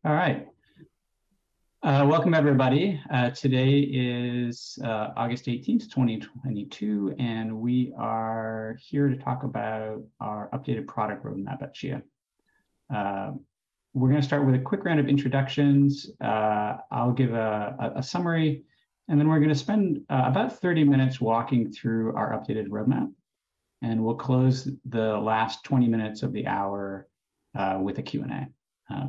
All right. Welcome, everybody. Today is August 18th, 2022, and we are here to talk about our updated product roadmap at Chia. We're going to start with a quick round of introductions. I'll give a summary, and then we're going to spend about 30 minutes walking through our updated roadmap, and we'll close the last 20 minutes of the hour with a Q&A.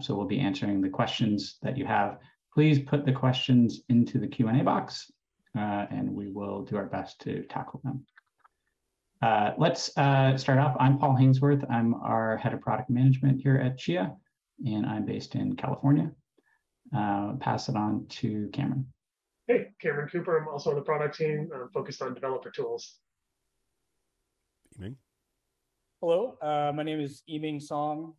So we'll be answering the questions that you have. Please put the questions into the Q&A box, and we will do our best to tackle them. Let's start off. I'm Paul Hainsworth. I'm our head of product management here at Chia, and I'm based in California. Pass it on to Cameron. Hey, Cameron Cooper. I'm also on the product team, focused on developer tools. Evening. Hello, my name is Yiming Song,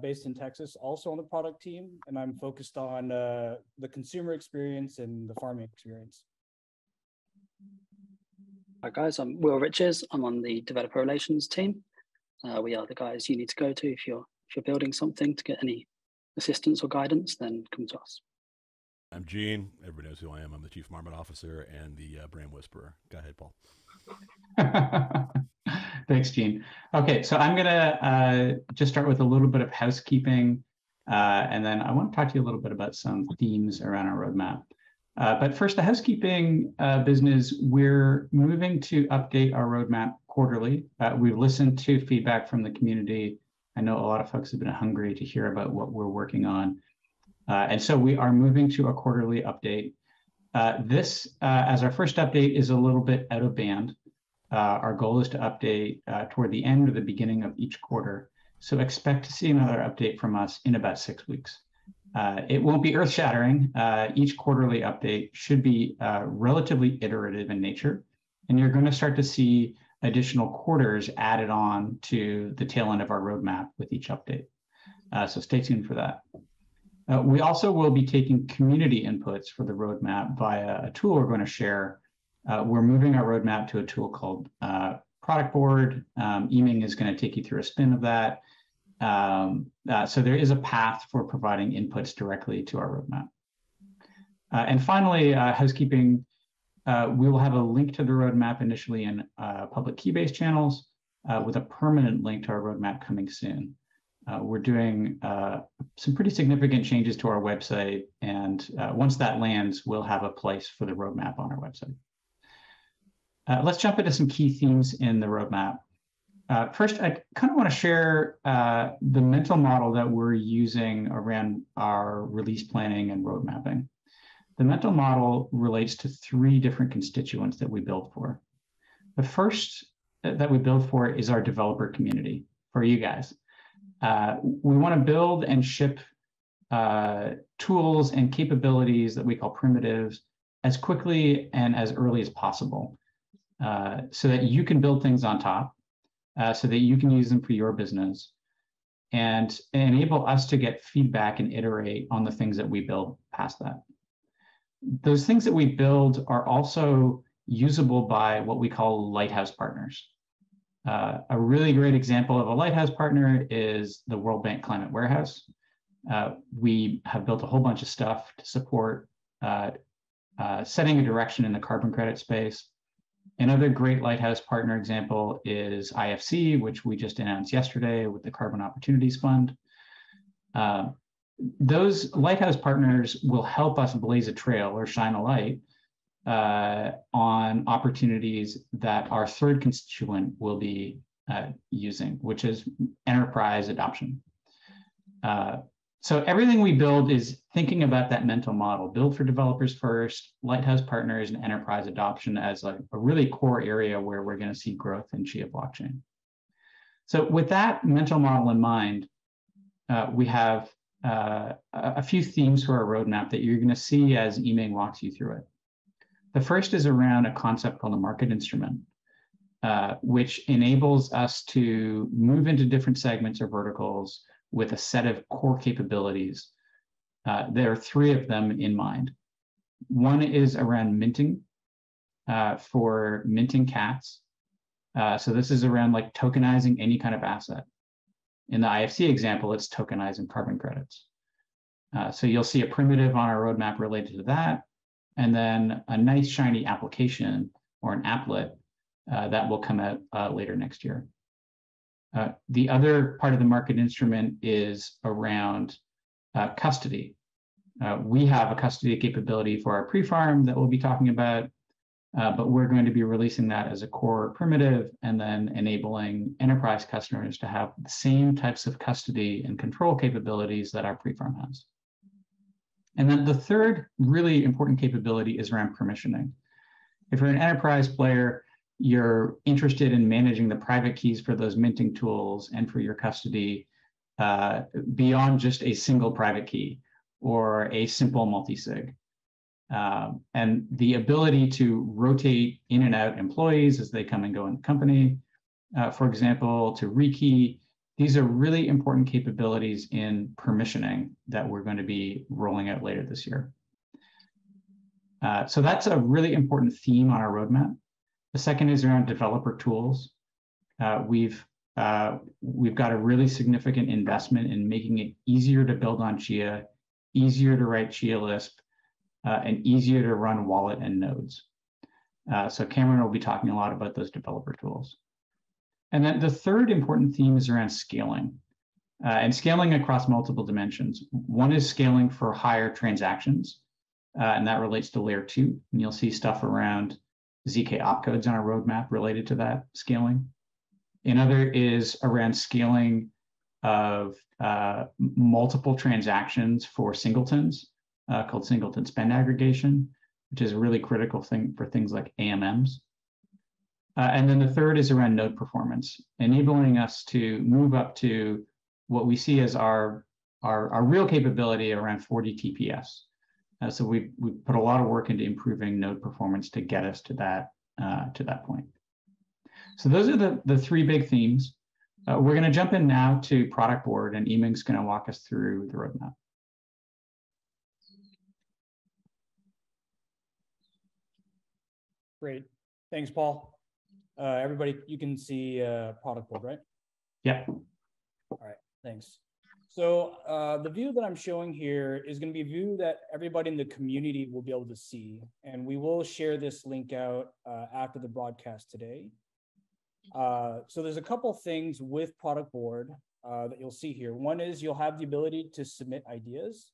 based in Texas, also on the product team, and I'm focused on the consumer experience and the farming experience. Hi guys, I'm Will Riches. I'm on the developer relations team. We are the guys you need to go to if you're building something. To get any assistance or guidance, then come to us. I'm Gene. Everybody knows who I am. I'm the Chief Market Officer and the brand whisperer. Go ahead, Paul. Thanks, Gene. Okay, so I'm gonna just start with a little bit of housekeeping, and then I want to talk to you a little bit about some themes around our roadmap. But first, the housekeeping business, we're moving to update our roadmap quarterly. We've listened to feedback from the community. I know a lot of folks have been hungry to hear about what we're working on. And so we are moving to a quarterly update. This, as our first update, is a little bit out of band. Our goal is to update toward the end or the beginning of each quarter. So expect to see another update from us in about 6 weeks. It won't be earth-shattering. Each quarterly update should be relatively iterative in nature. And you're going to start to see additional quarters added on to the tail end of our roadmap with each update. So stay tuned for that. We also will be taking community inputs for the roadmap via a tool we're going to share. We're moving our roadmap to a tool called Product Board. Yiming is going to take you through a spin of that. So there is a path for providing inputs directly to our roadmap. And finally, housekeeping, we will have a link to the roadmap initially in public Keybase channels with a permanent link to our roadmap coming soon. We're doing some pretty significant changes to our website, and once that lands, we'll have a place for the roadmap on our website. Let's jump into some key themes in the roadmap. First, I kind of want to share the mental model that we're using around our release planning and road mapping. The mental model relates to 3 different constituents that we build for. The first that we build for is our developer community, for you guys. We want to build and ship tools and capabilities that we call primitives as quickly and as early as possible, so that you can build things on top, so that you can use them for your business, and enable us to get feedback and iterate on the things that we build past that. Those things that we build are also usable by what we call lighthouse partners. A really great example of a lighthouse partner is the World Bank Climate Warehouse. We have built a whole bunch of stuff to support setting a direction in the carbon credit space. Another great lighthouse partner example is IFC, which we just announced yesterday with the Carbon Opportunities Fund. Those lighthouse partners will help us blaze a trail or shine a light on opportunities that our third constituent will be using, which is enterprise adoption. So everything we build is thinking about that mental model: build for developers first, lighthouse partners, and enterprise adoption as a really core area where we're going to see growth in Chia blockchain. So with that mental model in mind, we have a few themes for our roadmap that you're going to see as Yiming walks you through it. The first is around a concept called a market instrument, which enables us to move into different segments or verticals with a set of core capabilities. There are 3 of them in mind. One is around minting, for minting cats. So this is around like tokenizing any kind of asset. In the IFC example, it's tokenizing carbon credits. So you'll see a primitive on our roadmap related to that, and then a nice shiny application or an applet that will come out later next year. The other part of the market instrument is around custody. We have a custody capability for our pre-farm that we'll be talking about, but we're going to be releasing that as a core primitive and then enabling enterprise customers to have the same types of custody and control capabilities that our pre-farm has. And then the third really important capability is around permissioning. If you're an enterprise player, you're interested in managing the private keys for those minting tools and for your custody beyond just a single private key or a simple multi-sig. And the ability to rotate in and out employees as they come and go in the company, for example, to rekey, these are really important capabilities in permissioning that we're going to be rolling out later this year. So that's a really important theme on our roadmap. The second is around developer tools. We've got a really significant investment in making it easier to build on Chia, easier to write Chia Lisp, and easier to run wallet and nodes. So Cameron will be talking a lot about those developer tools. And then the third important theme is around scaling, and scaling across multiple dimensions. One is scaling for higher transactions, and that relates to layer 2. And you'll see stuff around ZK opcodes on our roadmap related to that scaling. Another is around scaling of multiple transactions for singletons, called Singleton spend aggregation, which is a really critical thing for things like AMMs. And then the third is around node performance, enabling us to move up to what we see as our real capability around 40 TPS. So we put a lot of work into improving node performance to get us to that point. So those are the three big themes. We're going to jump in now to product board, and Yiming's going to walk us through the roadmap. Great. Thanks, Paul. Everybody, you can see product board, right? Yeah. All right, thanks. So the view that I'm showing here is going to be a view that everybody in the community will be able to see. And we will share this link out after the broadcast today. So there's a couple things with product board that you'll see here. One is you'll have the ability to submit ideas.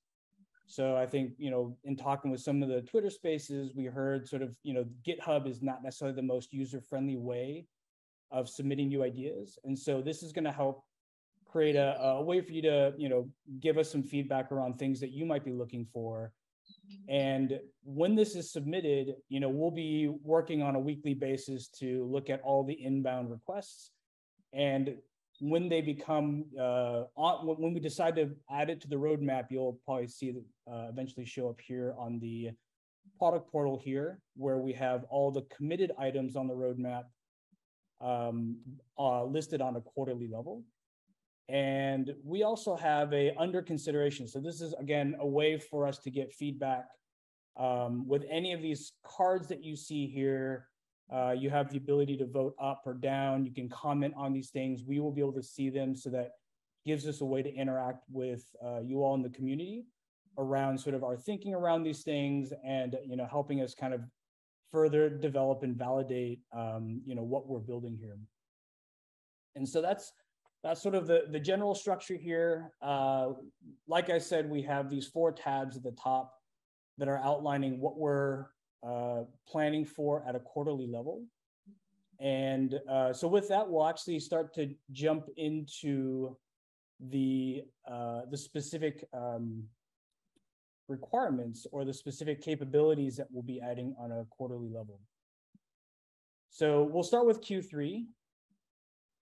So I think, in talking with some of the Twitter spaces, we heard sort of, GitHub is not necessarily the most user-friendly way of submitting new ideas. And so this is going to help create a way for you to, give us some feedback around things that you might be looking for. And when this is submitted, we'll be working on a weekly basis to look at all the inbound requests. And when they become, when we decide to add it to the roadmap, you'll probably see it eventually show up here on the product portal here, where we have all the committed items on the roadmap listed on a quarterly level. And we also have a under consideration. So this is, again, a way for us to get feedback with any of these cards that you see here. You have the ability to vote up or down. You can comment on these things. We will be able to see them, so that gives us a way to interact with you all in the community around sort of our thinking around these things, and helping us kind of further develop and validate what we're building here. And so that's sort of the general structure here. Like I said, we have these 4 tabs at the top that are outlining what we're planning for at a quarterly level. And so with that, we'll actually start to jump into the specific requirements or the specific capabilities that we'll be adding on a quarterly level. So we'll start with Q3.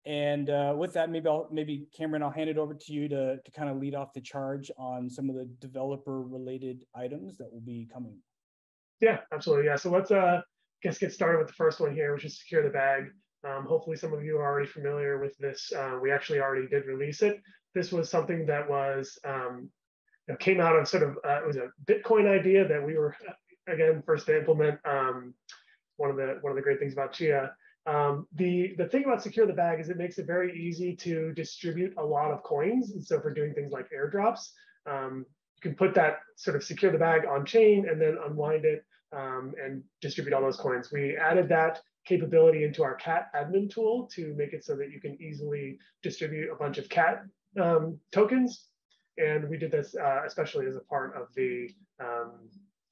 And with that, maybe Cameron, I'll hand it over to you to kind of lead off the charge on some of the developer-related items that will be coming. Yeah, absolutely. Yeah, so let's get started with the first one here, which is secure the bag. Hopefully, some of you are already familiar with this. We actually already did release it. This was something that was came out of sort of it was a Bitcoin idea that we were again first to implement. One of the great things about Chia. The thing about secure the bag is it makes it very easy to distribute a lot of coins. And so for doing things like airdrops, you can put that sort of secure the bag on chain and then unwind it and distribute all those coins. We added that capability into our cat admin tool to make it so that you can easily distribute a bunch of cat tokens. And we did this especially as a part of the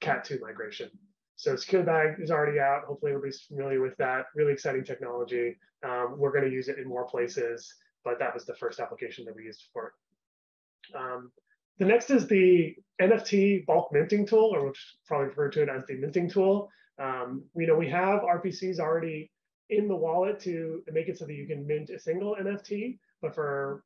Cat2 migration. So Secure the Bag is already out. Hopefully everybody's familiar with that. Really exciting technology. We're going to use it in more places, but that was the first application that we used for it. The next is the NFT bulk minting tool, or which probably refer to it as the minting tool. We have RPCs already in the wallet to make it so that you can mint a single NFT, but for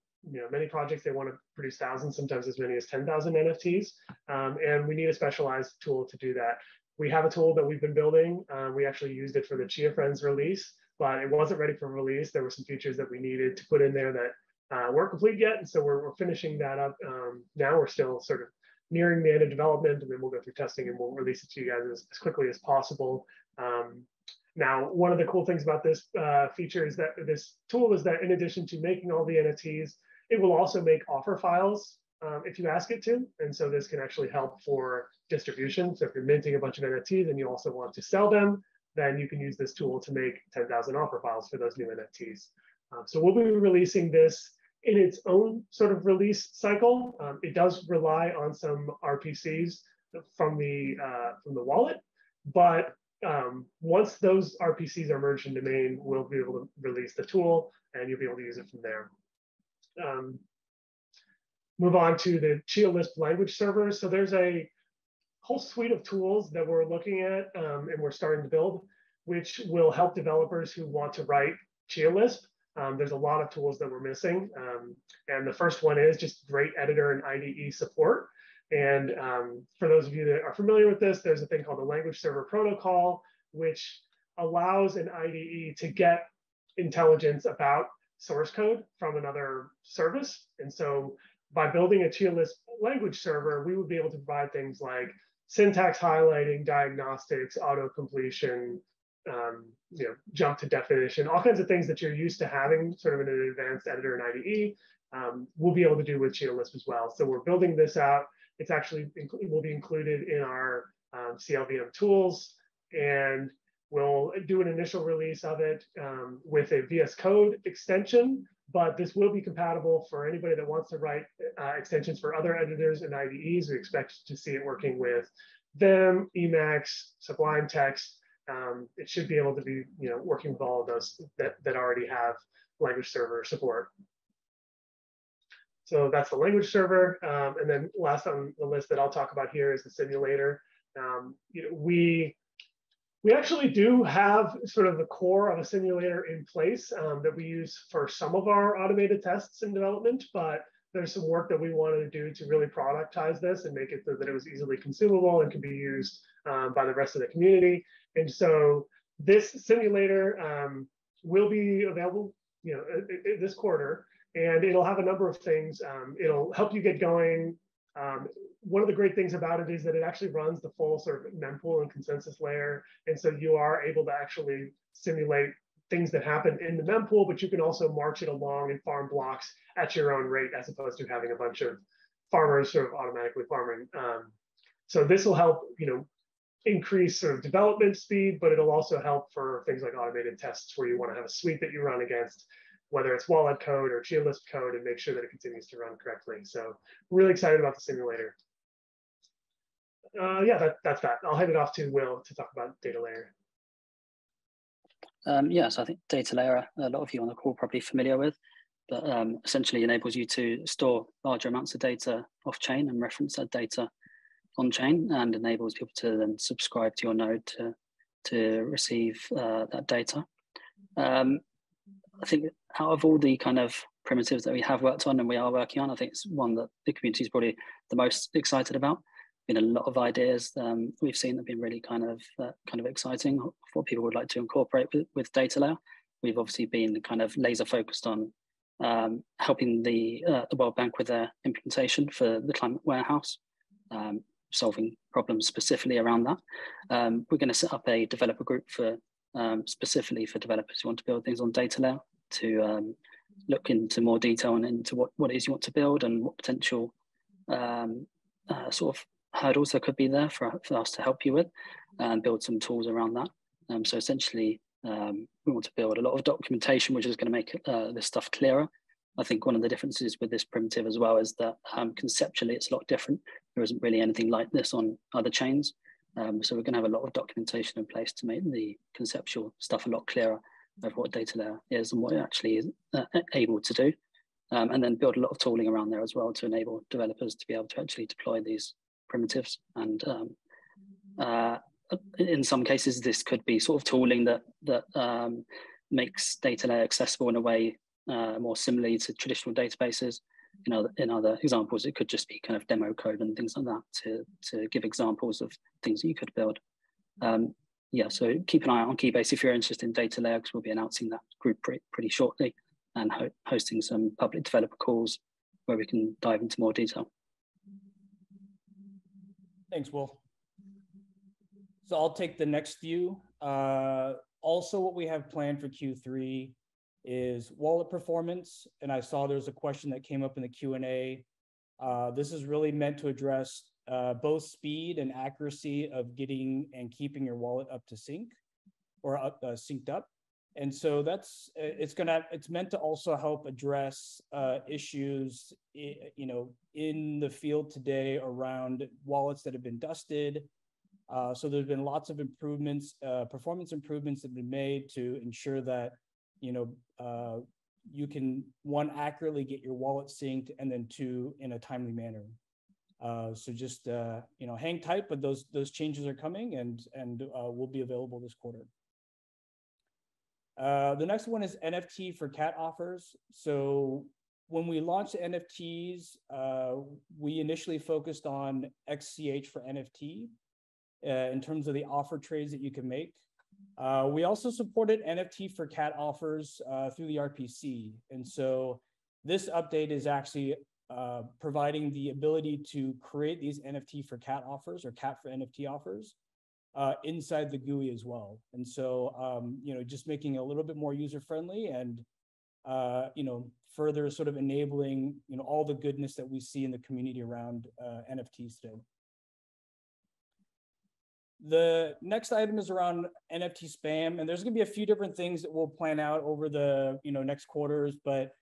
many projects, they want to produce thousands, sometimes as many as 10,000 NFTs. And we need a specialized tool to do that. We have a tool that we've been building. We actually used it for the Chia Friends release, but it wasn't ready for release. There were some features that we needed to put in there that weren't complete yet. And so we're finishing that up. Now we're still sort of nearing the end of development, and then we'll go through testing and we'll release it to you guys as quickly as possible. Now, one of the cool things about this feature is that this tool is that in addition to making all the NFTs, it will also make offer files if you ask it to. And so this can actually help for distribution. So if you're minting a bunch of NFTs and you also want to sell them, then you can use this tool to make 10,000 offer files for those new NFTs. So we'll be releasing this in its own sort of release cycle. It does rely on some RPCs from the wallet, but once those RPCs are merged into main, we'll be able to release the tool and you'll be able to use it from there. Move on to the Chia Lisp language servers. So there's a whole suite of tools that we're looking at and we're starting to build, which will help developers who want to write Chia Lisp. There's a lot of tools that we're missing. And the first one is just great editor and IDE support. And for those of you that are familiar with this, there's a thing called the language server protocol, which allows an IDE to get intelligence about source code from another service. And so by building a Chia Lisp language server, we would be able to provide things like syntax highlighting, diagnostics, auto-completion, jump to definition, all kinds of things that you're used to having sort of in an advanced editor and IDE, we'll be able to do with Chia Lisp as well. So we're building this out. It's actually will be included in our CLVM tools, and we'll do an initial release of it with a VS Code extension, but this will be compatible for anybody that wants to write extensions for other editors and IDEs. We expect to see it working with Vim, Emacs, Sublime Text. It should be able to be working with all of those that already have language server support. So that's the language server. And then last on the list that I'll talk about here is the simulator. We actually do have sort of the core of a simulator in place that we use for some of our automated tests and development, but there's some work that we wanted to do to really productize this and make it so that it was easily consumable and can be used by the rest of the community. And so this simulator will be available this quarter, and it'll have a number of things. It'll help you get going. One of the great things about it is that it actually runs the full sort of mempool and consensus layer. And so you are able to actually simulate things that happen in the mempool, but you can also march it along and farm blocks at your own rate, as opposed to having a bunch of farmers sort of automatically farming. So this will help, increase sort of development speed, but it'll also help for things like automated tests where you want to have a suite that you run against, whether it's wallet code or Chia Lisp code, and make sure that it continues to run correctly. So really excited about the simulator. Yeah, that's that. I'll hand it off to Will to talk about data layer. So I think data layer, a lot of you on the call are probably familiar with, but essentially enables you to store larger amounts of data off chain and reference that data on chain, and enables people to then subscribe to your node to receive that data. I think out of all the kind of primitives that we have worked on and we are working on, I think it's one that the community is probably the most excited about. Been a lot of ideas we've seen that have been really kind of exciting for what people would like to incorporate with data layer. We've obviously been kind of laser focused on helping the World Bank with their implementation for the climate warehouse, solving problems specifically around that. We're going to set up a developer group for specifically for developers who want to build things on data layer to look into more detail and into what it is you want to build and what potential sort of hurdles that could be there for us to help you with, and build some tools around that. So essentially, we want to build a lot of documentation, which is going to make this stuff clearer. I think one of the differences with this primitive as well is that conceptually it's a lot different. There isn't really anything like this on other chains. So we're going to have a lot of documentation in place to make the conceptual stuff a lot clearer of what data layer is and what it actually is able to do. And then build a lot of tooling around there as well to enable developers to be able to actually deploy these primitives. And in some cases, this could be sort of tooling that makes data layer accessible in a way more similarly to traditional databases. In other examples, it could just be kind of demo code and things like that to give examples of things that you could build. Yeah, so keep an eye out on Keybase if you're interested in data layer, because we'll be announcing that group pretty shortly, and hosting some public developer calls where we can dive into more detail. Thanks, Will. So I'll take the next few. Also, what we have planned for Q3 is wallet performance. And I saw there's a question that came up in the Q&A. This is really meant to address both speed and accuracy of getting and keeping your wallet up to sync or synced up. And so it's meant to also help address issues, in the field today around wallets that have been dusted. So there's been lots of improvements, performance improvements that have been made to ensure that, you can, one, accurately get your wallet synced, and then two, in a timely manner. So just, hang tight, but those changes are coming and will be available this quarter. The next one is NFT for cat offers. So when we launched the NFTs, we initially focused on XCH for NFT in terms of the offer trades that you can make. We also supported NFT for cat offers through the RPC. And so this update is actually providing the ability to create these NFT for cat offers or cat for NFT offers inside the GUI as well. And so, just making it a little bit more user-friendly and, further sort of enabling, all the goodness that we see in the community around NFTs today. The next item is around NFT spam, and there's going to be a few different things that we'll plan out over the next quarters, but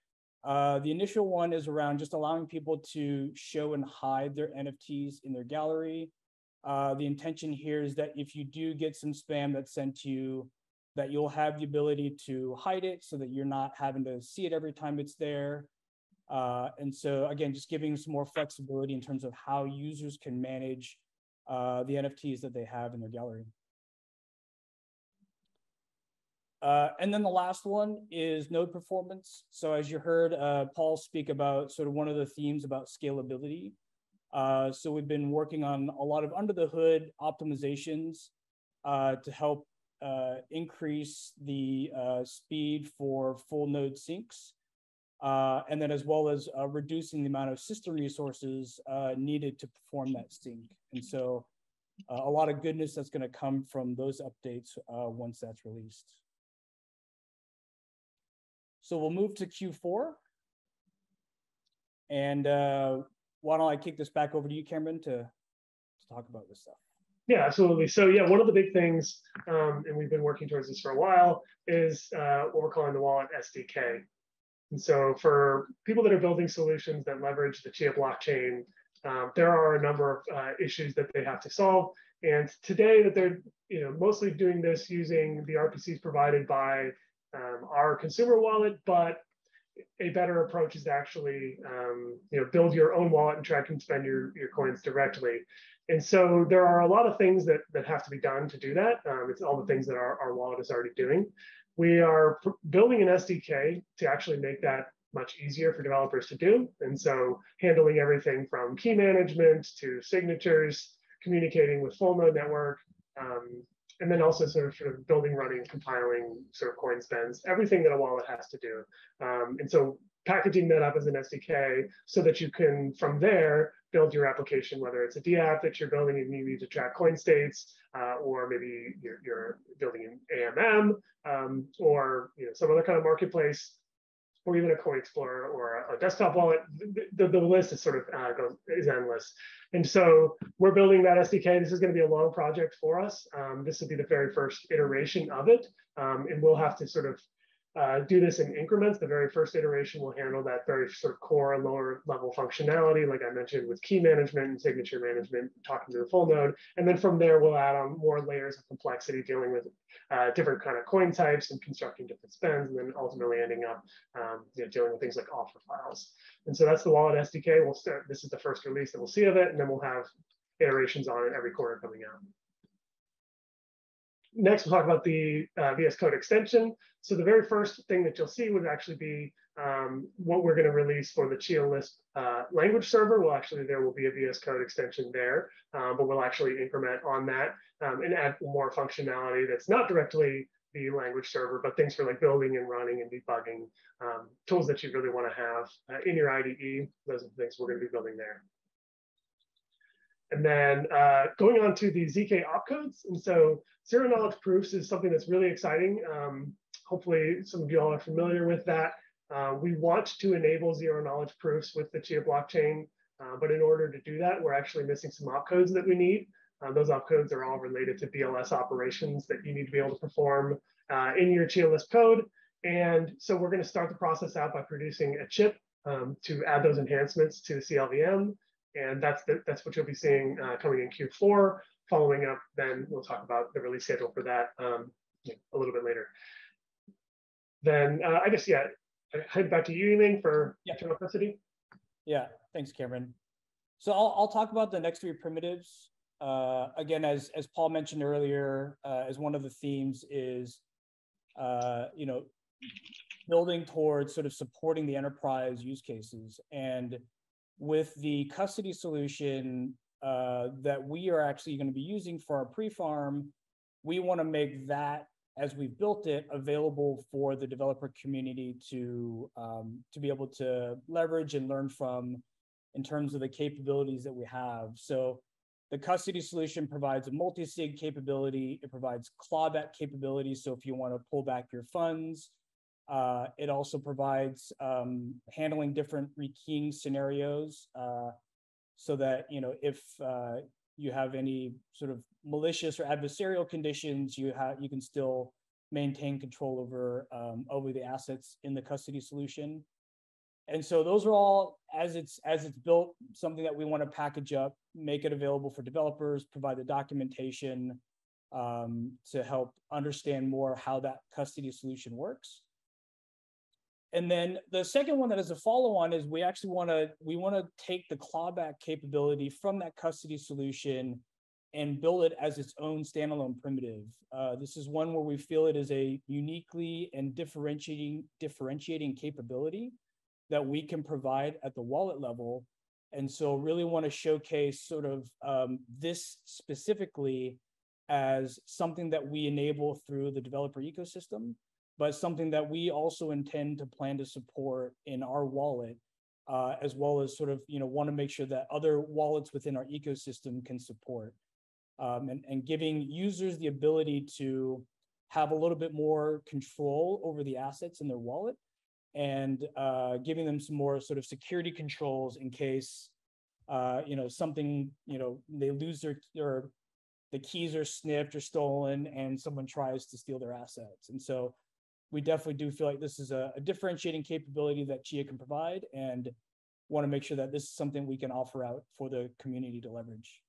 the initial one is around just allowing people to show and hide their NFTs in their gallery. The intention here is that if you do get some spam that's sent to you, that you'll have the ability to hide it so that you're not having to see it every time it's there. And so again, just giving some more flexibility in terms of how users can manage the NFTs that they have in their gallery. And then the last one is node performance. So as you heard Paul speak about sort of one of the themes about scalability. So we've been working on a lot of under the hood optimizations to help increase the speed for full node syncs. And then as well as reducing the amount of system resources needed to perform that sync. And so a lot of goodness that's going to come from those updates once that's released. So we'll move to Q4. And why don't I kick this back over to you, Cameron, to talk about this stuff. Yeah, absolutely. So yeah, one of the big things, and we've been working towards this for a while, is what we're calling the Wallet Sdk. And so for people that are building solutions that leverage the Chia blockchain, there are a number of issues that they have to solve. And today that they're mostly doing this using the RPCs provided by our consumer wallet, but a better approach is to actually build your own wallet and track and spend your coins directly. And so there are a lot of things that have to be done to do that. It's all the things that our wallet is already doing. We are building an SDK to actually make that much easier for developers to do. And so handling everything from key management to signatures, communicating with full node network, and then also sort of building, running, compiling sort of coin spends, everything that a wallet has to do. And so packaging that up as an SDK so that you can, from there, build your application, whether it's a DApp that you're building and you need to track coin states, or maybe you're building an AMM, or some other kind of marketplace. or even a Coin Explorer or a desktop wallet. The list is sort of is endless. And so we're building that SDK. This is going to be a long project for us. This will be the very first iteration of it. And we'll have to sort of do this in increments. The very first iteration will handle that very sort of core lower level functionality, like I mentioned, with key management and signature management, talking to the full node. And then from there, we'll add on more layers of complexity, dealing with different kind of coin types and constructing different spends, and then ultimately ending up dealing with things like offer files. And so that's the Wallet SDK. We'll start. This is the first release that we'll see of it, and then we'll have iterations on it every quarter coming out. Next, we'll talk about the VS Code extension. So the very first thing that you'll see would actually be what we're going to release for the Chia Lisp language server. Well, actually, there will be a VS Code extension there, but we'll actually increment on that and add more functionality that's not directly the language server, but things for like building and running and debugging, tools that you really want to have in your IDE. Those are the things we're going to be building there. And then going on to the ZK opcodes. And so zero knowledge proofs is something that's really exciting. Hopefully some of you all are familiar with that. We want to enable zero knowledge proofs with the Chia blockchain, but in order to do that, we're actually missing some opcodes that we need. Those opcodes are all related to BLS operations that you need to be able to perform in your Chia Lisp code. And so we're going to start the process out by producing a chip to add those enhancements to the CLVM. And that's what you'll be seeing coming in Q4. Following up, then we'll talk about the release schedule for that a little bit later. Then I guess, I head back to you, Yiming, for internal custody. Yeah, thanks, Cameron. So I'll talk about the next three primitives. Again, as Paul mentioned earlier, as one of the themes is, building towards sort of supporting the enterprise use cases. And with the custody solution that we are actually going to be using for our pre-farm, we want to make that, as we've built it, available for the developer community to be able to leverage and learn from in terms of the capabilities that we have. So the custody solution provides a multi-sig capability. It provides clawback capability. So if you want to pull back your funds, it also provides handling different rekeying scenarios so that, if you have any sort of malicious or adversarial conditions, you can still maintain control over the assets in the custody solution. And so those are all, as it's built, something that we want to package up, make it available for developers, provide the documentation to help understand more how that custody solution works. And then the second one that is a follow-on is we want to take the clawback capability from that custody solution and build it as its own standalone primitive. This is one where we feel it is a uniquely and differentiating capability that we can provide at the wallet level. And so really want to showcase sort of this specifically as something that we enable through the developer ecosystem, but something that we also intend to plan to support in our wallet, as well as sort of, want to make sure that other wallets within our ecosystem can support. And giving users the ability to have a little bit more control over the assets in their wallet, and giving them some more sort of security controls in case, something, they lose their the keys are sniffed or stolen and someone tries to steal their assets. And so we definitely do feel like this is a differentiating capability that Chia can provide, and want to make sure that this is something we can offer out for the community to leverage.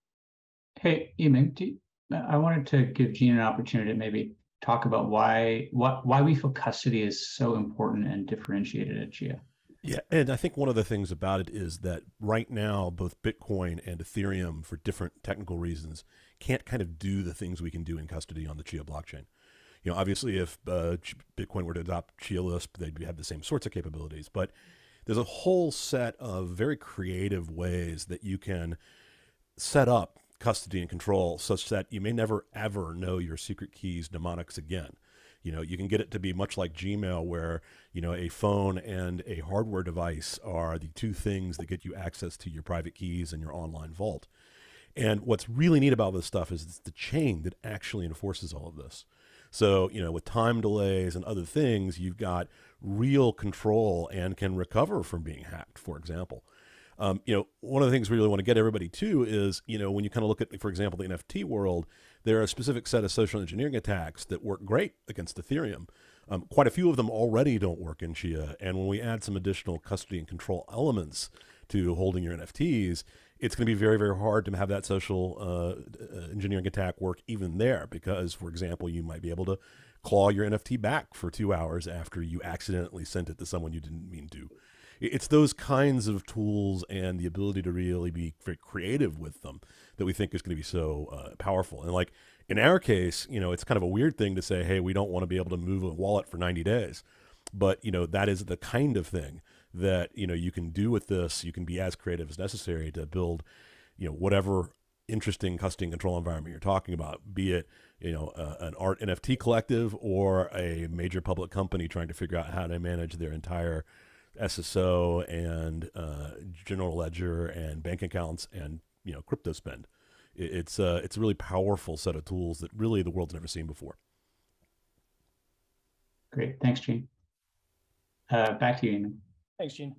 Hey, Yiming, I wanted to give Gene an opportunity to maybe talk about why we feel custody is so important and differentiated at Chia. Yeah, and I think one of the things about it is that right now, both Bitcoin and Ethereum, for different technical reasons, can't kind of do the things we can do in custody on the Chia blockchain. Obviously, if Bitcoin were to adopt Chia Lisp, they'd have the same sorts of capabilities. But there's a whole set of very creative ways that you can set up custody and control such that you may never, ever know your secret keys mnemonics again. You can get it to be much like Gmail, where, a phone and a hardware device are the two things that get you access to your private keys and your online vault. And what's really neat about this stuff is it's the chain that actually enforces all of this. So, with time delays and other things, you've got real control and can recover from being hacked, for example. One of the things we really want to get everybody to is, when you kind of look at, for example, the NFT world, there are a specific set of social engineering attacks that work great against Ethereum. Quite a few of them already don't work in Chia. And when we add some additional custody and control elements to holding your NFTs, it's going to be very, very hard to have that social engineering attack work even there, because, for example, you might be able to claw your NFT back for 2 hours after you accidentally sent it to someone you didn't mean to. It's those kinds of tools and the ability to really be very creative with them that we think is going to be so powerful. And like in our case, it's kind of a weird thing to say, hey, we don't want to be able to move a wallet for 90 days. But, that is the kind of thing that, you can do with this. You can be as creative as necessary to build, whatever interesting custody and control environment you're talking about, be it, an art NFT collective or a major public company trying to figure out how to manage their entire SSO and general ledger and bank accounts and crypto spend. It's a really powerful set of tools that really the world's never seen before. Great, thanks, Gene. Back to you, Eamon. Thanks, Gene.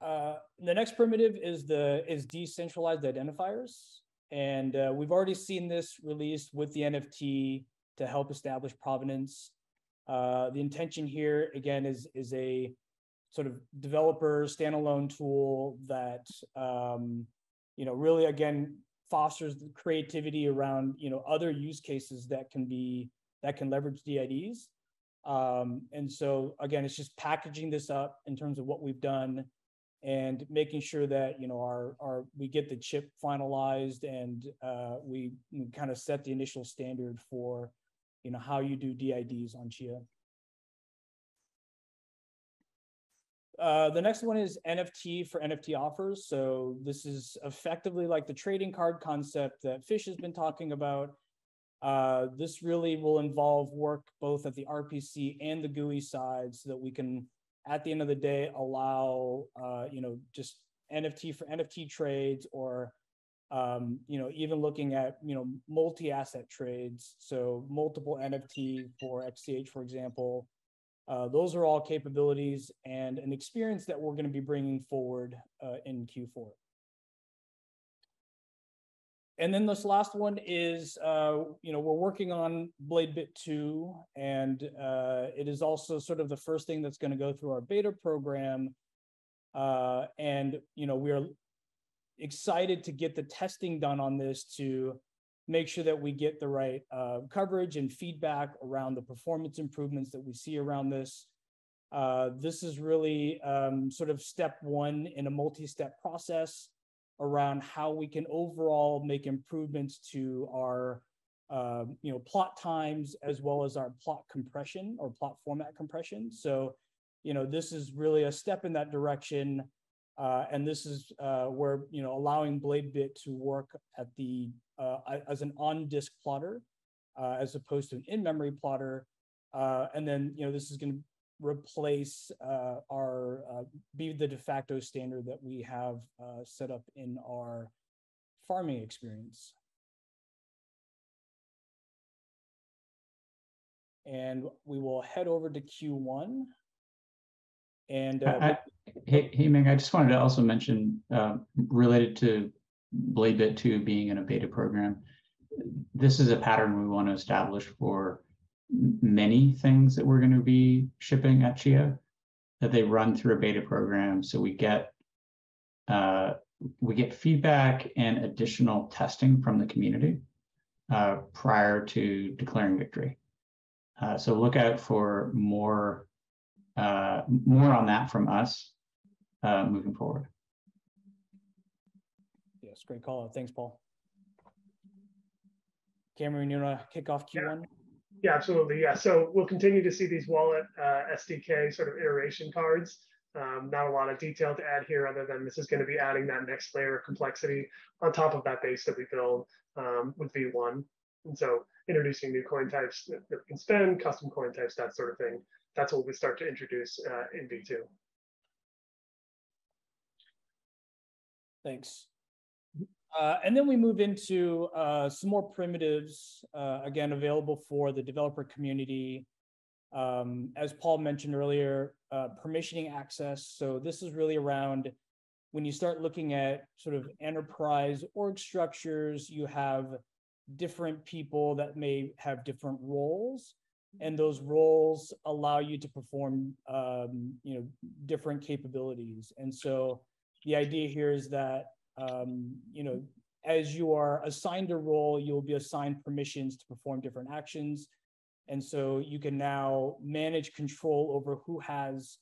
The next primitive is decentralized identifiers, and we've already seen this released with the NFT to help establish provenance. The intention here again is a sort of developer standalone tool that really again fosters the creativity around other use cases that can leverage DIDs. And so again, it's just packaging this up in terms of what we've done and making sure that we get the chip finalized and we kind of set the initial standard for how you do DIDs on Chia. The next one is NFT for NFT offers. So this is effectively like the trading card concept that Fish has been talking about. This really will involve work both at the RPC and the GUI side so that we can, at the end of the day, allow, just NFT for NFT trades or, even looking at, multi-asset trades. So multiple NFT for XCH, for example. Those are all capabilities and an experience that we're going to be bringing forward in Q4. And then this last one is, we're working on BladeBit 2, and it is also sort of the first thing that's going to go through our beta program. And, we are excited to get the testing done on this to make sure that we get the right coverage and feedback around the performance improvements that we see around this. This is really sort of step one in a multi-step process around how we can overall make improvements to our plot times as well as our plot compression or plot format compression. So, this is really a step in that direction. And this is where, allowing BladeBit to work at the as an on-disk plotter as opposed to an in-memory plotter. And then, this is going to replace be the de facto standard that we have set up in our farming experience. And we will head over to Q1. And hey, Ming, I just wanted to also mention, related to BladeBit 2 being in a beta program, this is a pattern we want to establish for many things that we're going to be shipping at Chia, that they run through a beta program. So we get feedback and additional testing from the community prior to declaring victory. So look out for more on that from us moving forward. Yes, great call out. Thanks, Paul. Cameron, you want to kick off Q1? Yeah, absolutely. Yeah, so we'll continue to see these Wallet SDK sort of iteration cards. Not a lot of detail to add here other than this is going to be adding that next layer of complexity on top of that base that we build with V1. And so introducing new coin types that we can spend, custom coin types, that sort of thing. That's what we start to introduce in V2. Thanks. And then we move into some more primitives, again, available for the developer community. As Paul mentioned earlier, permissioning access. So this is really around when you start looking at sort of enterprise org structures, you have different people that may have different roles, and those roles allow you to perform different capabilities. And so the idea here is that as you are assigned a role, you'll be assigned permissions to perform different actions. And so you can now manage control over who has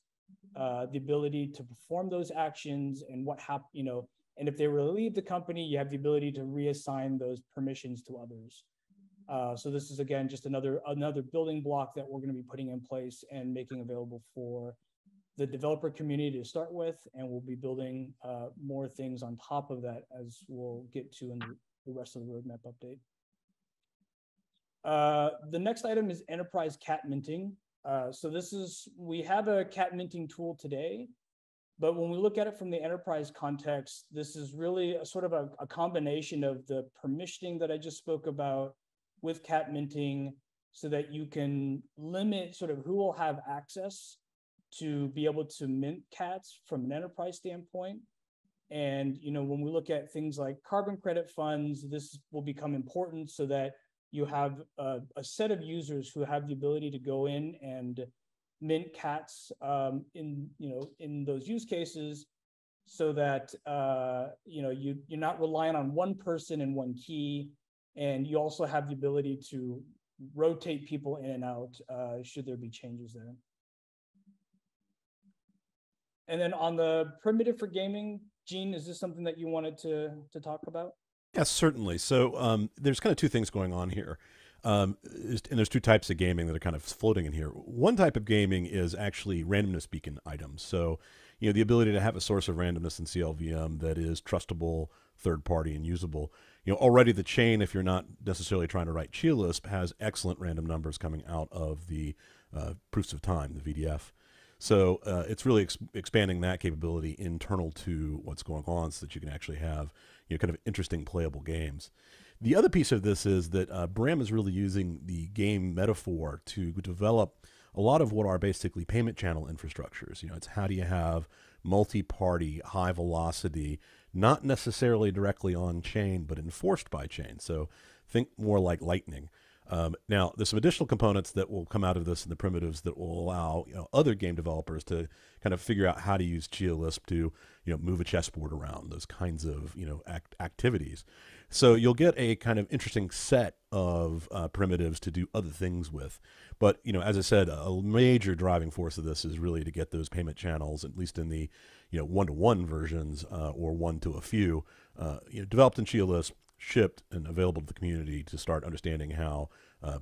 the ability to perform those actions and what happen, and if they were to leave the company, you have the ability to reassign those permissions to others. So this is, again, just another building block that we're going to be putting in place and making available for the developer community to start with, and we'll be building more things on top of that, as we'll get to in the rest of the roadmap update. The next item is enterprise cat minting. So we have a cat minting tool today, but when we look at it from the enterprise context, this is really a sort of a combination of the permissioning that I just spoke about with cat minting, so that you can limit sort of who will have access to be able to mint cats from an enterprise standpoint. And when we look at things like carbon credit funds, this will become important, so that you have a set of users who have the ability to go in and mint cats in those use cases, so that you're not relying on one person and one key, and you also have the ability to rotate people in and out should there be changes there. And then on the primitive for gaming, Gene, is this something that you wanted to talk about? Yes, certainly. So there's kind of two things going on here. And there's two types of gaming that are kind of floating in here. One type of gaming is actually randomness beacon items. So, the ability to have a source of randomness in CLVM that is trustable, third party, and usable. Already the chain, if you're not necessarily trying to write Chia Lisp, has excellent random numbers coming out of the proofs of time, the VDF. So it's really expanding that capability internal to what's going on, so that you can actually have kind of interesting playable games. The other piece of this is that Bram is really using the game metaphor to develop a lot of what are basically payment channel infrastructures. It's how do you have multi-party, high velocity, not necessarily directly on chain, but enforced by chain. So think more like Lightning. Now, there's some additional components that will come out of this in the primitives that will allow other game developers to kind of figure out how to use Chia Lisp to move a chessboard around, those kinds of activities. So you'll get a kind of interesting set of primitives to do other things with. But as I said, a major driving force of this is really to get those payment channels, at least in the one-to-one versions or one to a few, developed in Chia Lisp, shipped and available to the community to start understanding how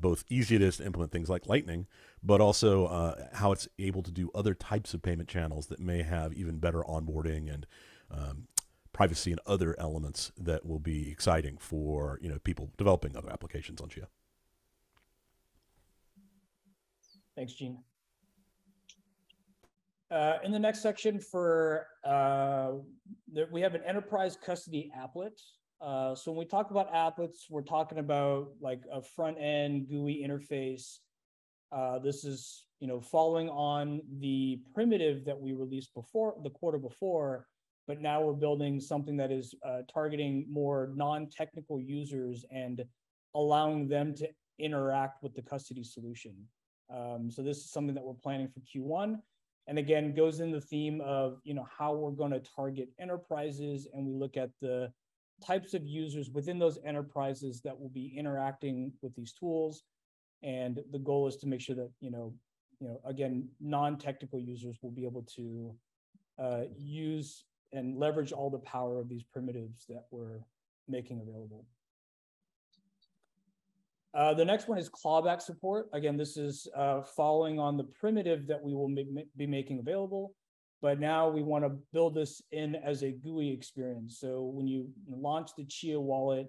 both easy it is to implement things like Lightning, but also how it's able to do other types of payment channels that may have even better onboarding and privacy and other elements that will be exciting for people developing other applications on Chia. Thanks, Gene. In the next section we have an enterprise custody applet. So when we talk about applets, we're talking about like a front end GUI interface. This is following on the primitive that we released before the quarter before, but now we're building something that is targeting more non-technical users and allowing them to interact with the custody solution. So this is something that we're planning for Q1. And again, goes in the theme of how we're going to target enterprises, and we look at the types of users within those enterprises that will be interacting with these tools. And the goal is to make sure that, again, non-technical users will be able to use and leverage all the power of these primitives that we're making available. The next one is clawback support. Again, this is following on the primitive that we will be making available. But now we want to build this in as a GUI experience. So when you launch the Chia wallet,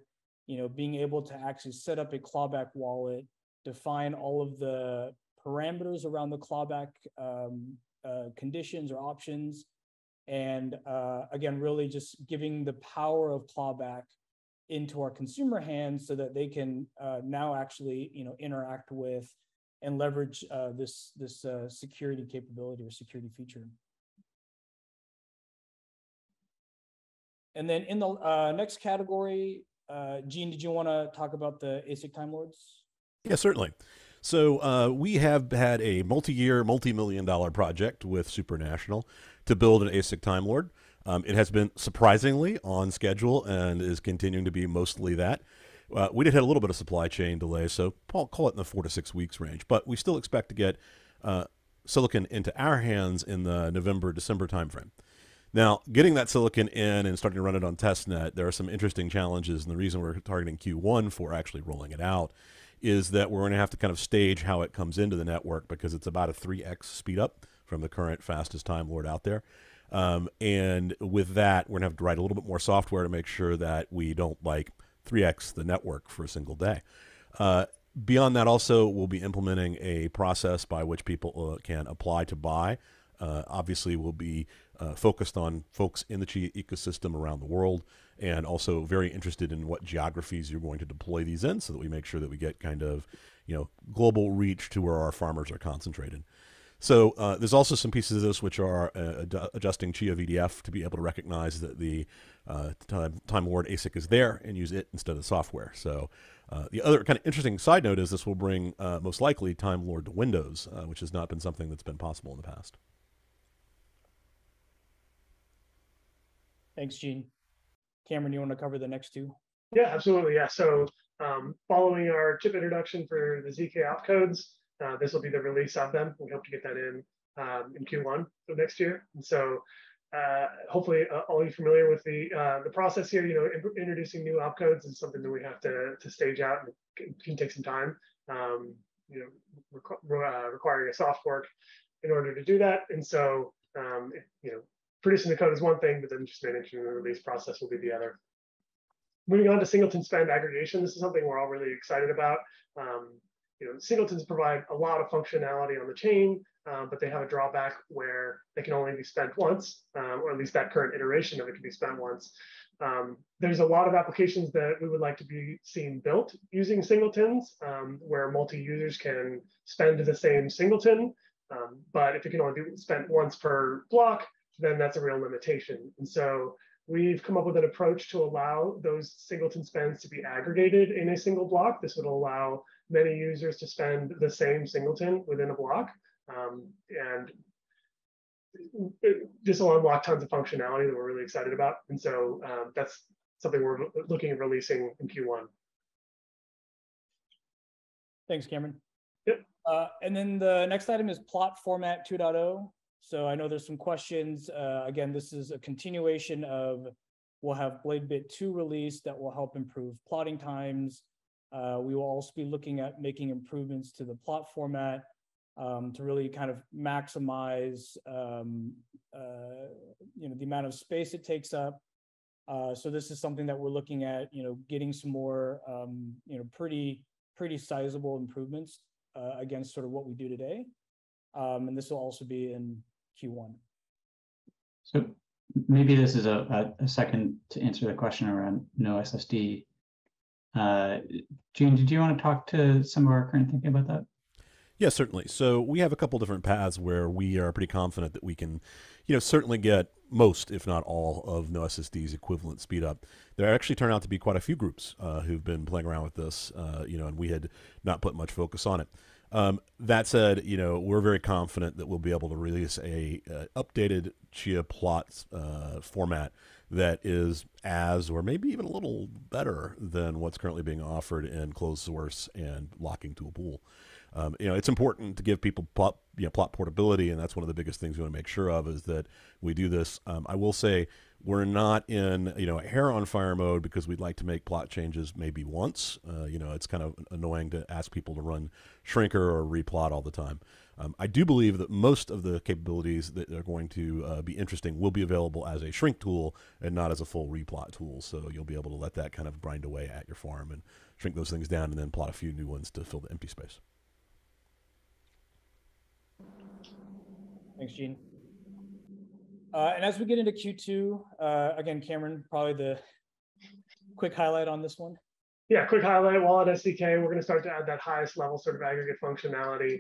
being able to actually set up a clawback wallet, define all of the parameters around the clawback conditions or options, and again, really just giving the power of clawback into our consumer hands so that they can now actually, interact with and leverage this security capability or security feature. And then in the next category, Gene, did you want to talk about the ASIC Time Lords? Yeah, certainly. So we have had a multi-year, multi-million-dollar project with Supranational to build an ASIC Time Lord. It has been surprisingly on schedule and is continuing to be mostly that. We did have a little bit of supply chain delay, so I'll call it in the 4 to 6 weeks range. But we still expect to get silicon into our hands in the November, December timeframe. Now, getting that silicon in and starting to run it on testnet, there are some interesting challenges, and the reason we're targeting Q1 for actually rolling it out is that we're going to have to kind of stage how it comes into the network because it's about a 3x speed up from the current fastest Time Lord out there. And with that, we're going to have to write a little bit more software to make sure that we don't 3x the network for a single day. Beyond that, also, we'll be implementing a process by which people can apply to buy. Obviously, we'll be focused on folks in the Chia ecosystem around the world, and also very interested in what geographies you're going to deploy these in so that we make sure that we get kind of, global reach to where our farmers are concentrated. So there's also some pieces of this which are adjusting Chia VDF to be able to recognize that the Time Lord ASIC is there and use it instead of software. So the other kind of interesting side note is this will bring most likely Time Lord to Windows, which has not been something that's been possible in the past. Thanks, Gene. Cameron, you want to cover the next two? Yeah, absolutely. Yeah. So following our chip introduction for the ZK opcodes, this will be the release of them. We hope to get that in Q1 of next year. And so hopefully all of you familiar with the process here. Introducing new opcodes is something that we have to stage out and can take some time. Requiring a soft fork in order to do that. And so producing the code is one thing, but then just managing the release process will be the other. Moving on to Singleton Spam aggregation, this is something we're all really excited about. Singletons provide a lot of functionality on the chain, but they have a drawback where they can only be spent once, or at least that current iteration of it can be spent once. There's a lot of applications that we would like to be seeing built using singletons, where multi-users can spend the same singleton, but if it can only be spent once per block, then that's a real limitation. And so we've come up with an approach to allow those singleton spends to be aggregated in a single block. This would allow many users to spend the same singleton within a block. And this will unlock tons of functionality that we're really excited about. And so that's something we're looking at releasing in Q1. Thanks, Cameron. Yep. And then the next item is plot format 2.0. So I know there's some questions. Again, this is a continuation of, we'll have BladeBit 2 release that will help improve plotting times. We will also be looking at making improvements to the plot format to really kind of maximize the amount of space it takes up. So this is something that we're looking at, getting some more pretty sizable improvements against sort of what we do today. And this will also be in Q1. So maybe this is a second to answer the question around no SSD. Gene, did you want to talk to some of our current thinking about that? Yeah, certainly. So we have a couple different paths where we are pretty confident that we can, certainly get most, if not all, of no SSD's equivalent speed up. There actually turn out to be quite a few groups who've been playing around with this, and we had not put much focus on it. That said, we're very confident that we'll be able to release a updated Chia plots format that is as, or maybe even a little better than what's currently being offered in closed source and locking tool pool. It's important to give people plot portability, and that's one of the biggest things we want to make sure of is that we do this. I will say we're not in hair on fire mode because we'd like to make plot changes maybe once. It's kind of annoying to ask people to run shrinker or replot all the time. I do believe that most of the capabilities that are going to be interesting will be available as a shrink tool and not as a full replot tool. So you'll be able to let that kind of grind away at your farm and shrink those things down and then plot a few new ones to fill the empty space. Thanks, Gene. And as we get into Q2, again, Cameron, probably quick highlight on this one? Yeah, quick highlight, Wallet SDK. We're going to start to add that highest level sort of aggregate functionality.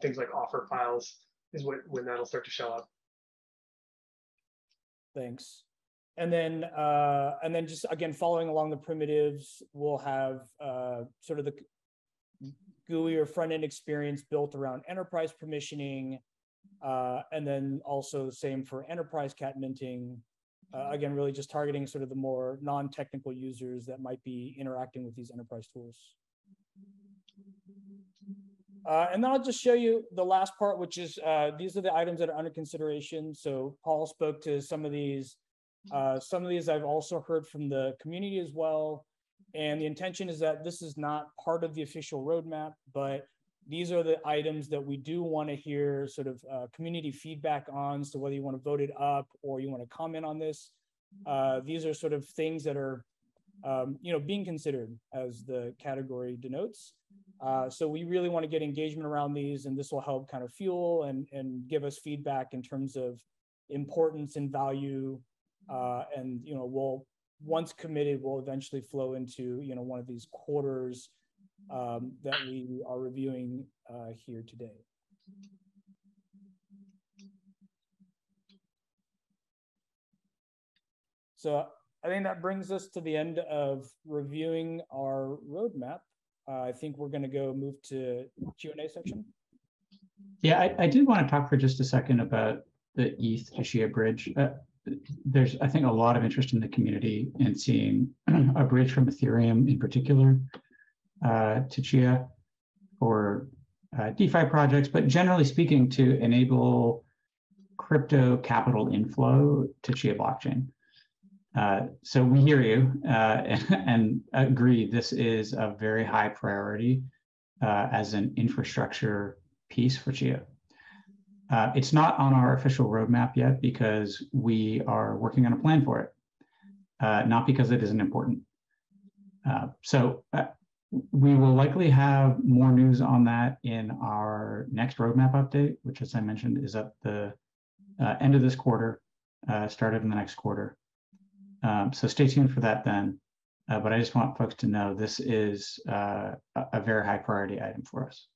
Things like offer files is when that'll start to show up. Thanks. And then just again, following along the primitives, we'll have sort of the GUI or front-end experience built around enterprise permissioning, and then also same for enterprise cat minting. Again, really just targeting sort of the more non-technical users that might be interacting with these enterprise tools. And then I'll just show you the last part, which is these are the items that are under consideration. So Paul spoke to some of these. Some of these I've also heard from the community as well. And the intention is that this is not part of the official roadmap, but these are the items that we do want to hear sort of community feedback on. So whether you want to vote it up or you want to comment on this, these are sort of things that are being considered as the category denotes. So we really want to get engagement around these, and this will help kind of fuel and give us feedback in terms of importance and value. And we'll, once committed, will eventually flow into one of these quarters that we are reviewing here today. So I think that brings us to the end of reviewing our roadmap. I think we're going to go move to Q&A section. Yeah, I did want to talk for just a second about the ETH to Chia bridge. There's, I think, a lot of interest in the community in seeing a bridge from Ethereum in particular to Chia for DeFi projects, but generally speaking, to enable crypto capital inflow to Chia blockchain. So we hear you and agree this is a very high priority as an infrastructure piece for Chia. It's not on our official roadmap yet because we are working on a plan for it, not because it isn't important. So we will likely have more news on that in our next roadmap update, which, as I mentioned, is at the end of this quarter, started in the next quarter. So stay tuned for that then. But I just want folks to know this is a very high priority item for us.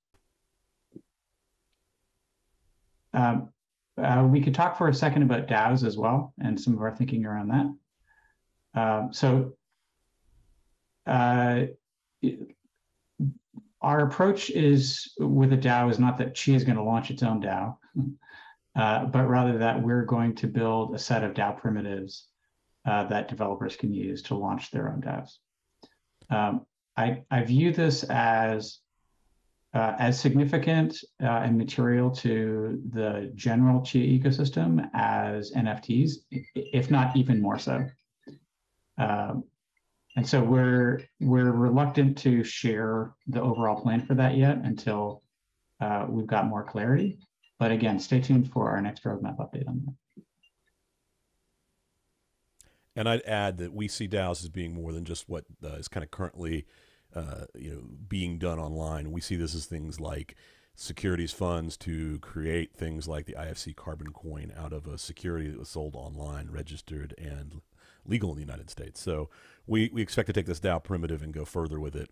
We could talk for a second about DAOs as well and some of our thinking around that. Our approach is with a DAO is not that Chia is going to launch its own DAO, but rather that we're going to build a set of DAO primitives that developers can use to launch their own DAOs. I view this as significant and material to the general Chia ecosystem as NFTs, if not even more so. And so we're reluctant to share the overall plan for that yet until we've got more clarity. But again, stay tuned for our next roadmap update on that. And I'd add that we see DAOs as being more than just what is kind of currently being done online. We see this as things like securities funds to create things like the IFC carbon coin out of a security that was sold online, registered, and legal in the United States. So we expect to take this DAO primitive and go further with it.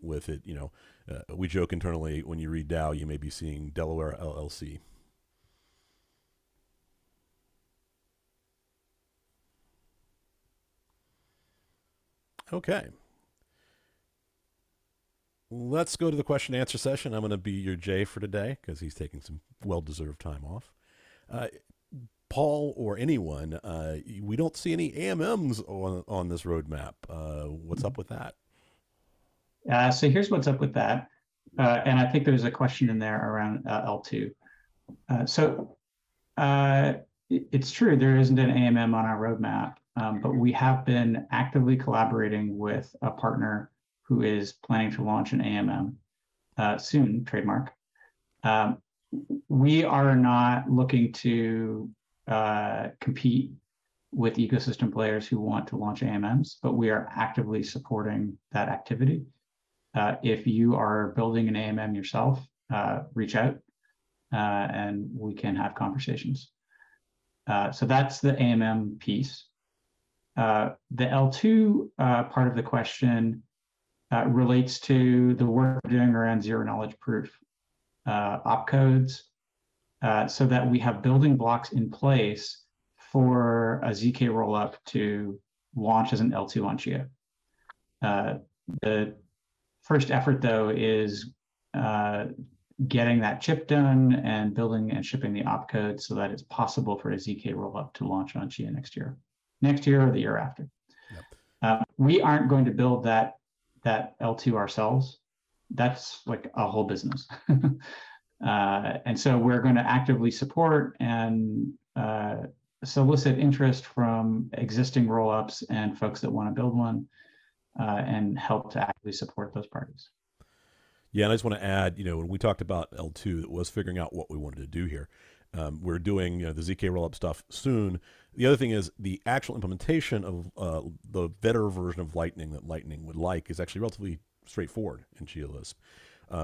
We joke internally, when you read DAO, you may be seeing Delaware LLC. Okay. Let's go to the question and answer session. I'm going to be your Jay for today because he's taking some well-deserved time off. Paul or anyone, we don't see any AMMs on this roadmap. What's up with that? So here's what's up with that. And I think there's a question in there around L2. It's true, there isn't an AMM on our roadmap, but we have been actively collaborating with a partner who is planning to launch an AMM soon, trademark. We are not looking to compete with ecosystem players who want to launch AMMs, but we are actively supporting that activity. If you are building an AMM yourself, reach out and we can have conversations. So that's the AMM piece. The L2 part of the question relates to the work we're doing around zero knowledge proof opcodes, so that we have building blocks in place for a ZK rollup to launch as an L2 on Chia. The first effort, though, is getting that chip done and building and shipping the opcode so that it's possible for a ZK rollup to launch on Chia next year or the year after. Yep. We aren't going to build that L2 ourselves. That's like a whole business. And so we're going to actively support and solicit interest from existing rollups and folks that want to build one, and help to actively support those parties. Yeah, and I just want to add, when we talked about L2, it was figuring out what we wanted to do here. We're doing the ZK rollup stuff soon. The other thing is the actual implementation of the better version of Lightning that Lightning would like is actually relatively straightforward in Chia Lisp.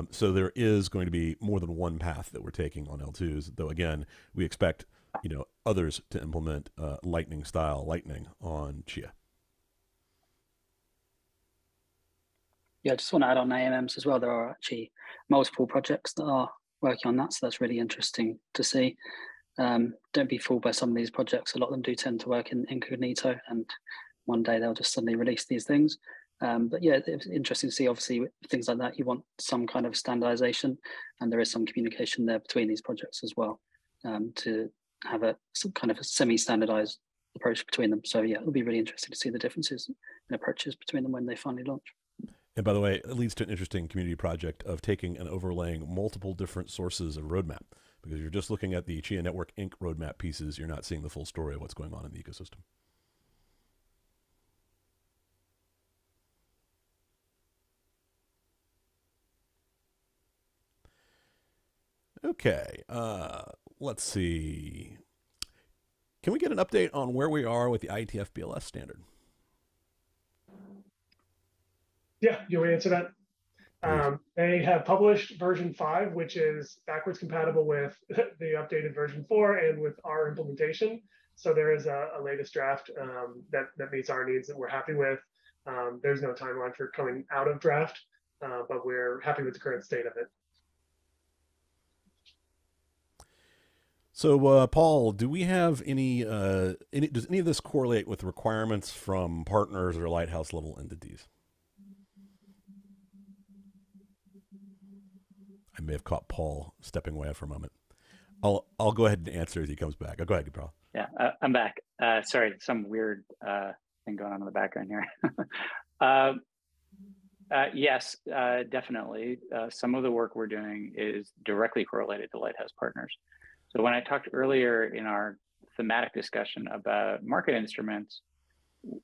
So there is going to be more than one path that we're taking on L2s, though again, we expect others to implement Lightning style Lightning on Chia. Yeah, I just want to add on AMMs as well. There are actually multiple projects that are working on that, so that's really interesting to see. Don't be fooled by some of these projects. A lot of them do tend to work in incognito, and one day they'll just suddenly release these things. But yeah, it's interesting to see. Obviously, with things like that, you want some kind of standardization, and there is some communication there between these projects as well, to have some kind of a semi-standardized approach between them. So yeah, it'll be really interesting to see the differences in approaches between them when they finally launch. And by the way, it leads to an interesting community project of taking and overlaying multiple different sources of roadmap, because you're just looking at the Chia Network Inc. roadmap pieces. You're not seeing the full story of what's going on in the ecosystem. Okay, let's see. Can we get an update on where we are with the IETF BLS standard? Yeah, you want to answer that? They have published version 5, which is backwards compatible with the updated version 4 and with our implementation. So there is a latest draft that meets our needs that we're happy with. There's no timeline for coming out of draft, but we're happy with the current state of it. So, Paul, do we have does any of this correlate with requirements from partners or Lighthouse level entities? I may have caught Paul stepping away for a moment. I'll go ahead and answer as he comes back. Go ahead, Paul. Yeah, I'm back. Sorry, some weird thing going on in the background here. Yes, definitely. Some of the work we're doing is directly correlated to Lighthouse partners. So when I talked earlier in our thematic discussion about market instruments,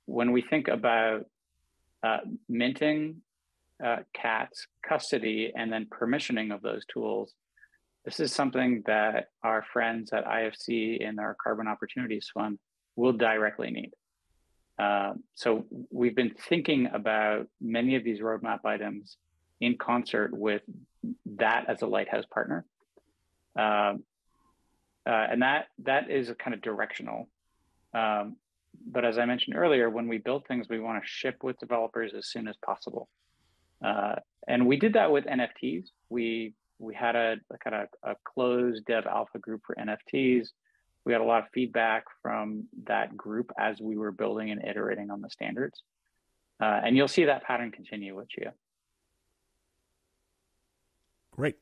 when we think about minting, CATs, custody, and then permissioning of those tools, this is something that our friends at IFC in our Carbon Opportunities Fund will directly need. So we've been thinking about many of these roadmap items in concert with that as a Lighthouse partner. And that is a kind of directional. But as I mentioned earlier, when we build things, we want to ship with developers as soon as possible. And we did that with NFTs. We had a kind of a closed dev alpha group for NFTs. We had a lot of feedback from that group as we were building and iterating on the standards. And you'll see that pattern continue with Chia. Great.